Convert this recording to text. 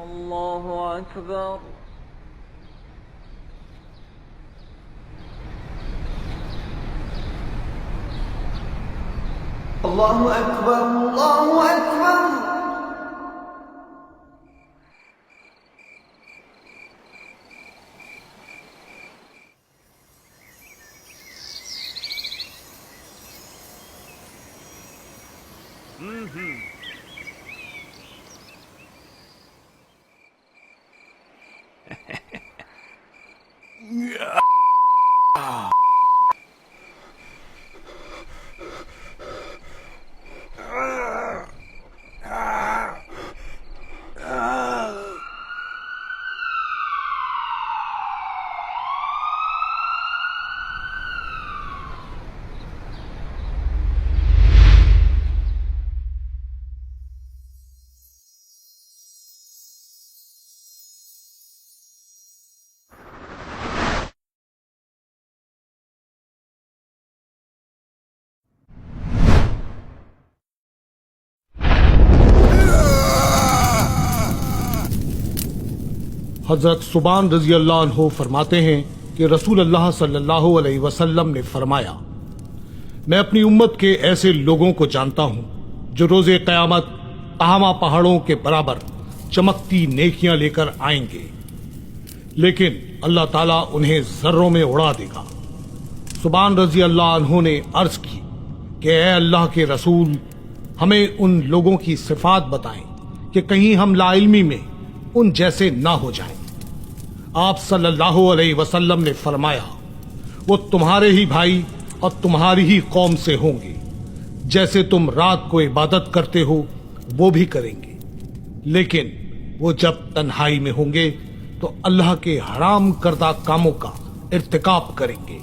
الله أكبر. الله أكبر الله أكبر. حضرت ثوبان رضی اللہ عنہ فرماتے ہیں کہ رسول اللہ صلی اللہ علیہ وسلم نے فرمایا، میں اپنی امت کے ایسے لوگوں کو جانتا ہوں جو روز قیامت تہامہ پہاڑوں کے برابر چمکتی نیکیاں لے کر آئیں گے، لیکن اللہ تعالیٰ انہیں ذروں میں اڑا دے گا۔ ثوبان رضی اللہ عنہ نے عرض کی کہ اے اللہ کے رسول، ہمیں ان لوگوں کی صفات بتائیں کہ کہیں ہم لا علمی میں ان جیسے نہ ہو جائیں۔ آپ صلی اللہ علیہ وسلم نے فرمایا، وہ تمہارے ہی بھائی اور تمہاری ہی قوم سے ہوں گے، جیسے تم رات کو عبادت کرتے ہو وہ بھی کریں گے، لیکن وہ جب تنہائی میں ہوں گے تو اللہ کے حرام کردہ کاموں کا ارتکاب کریں گے۔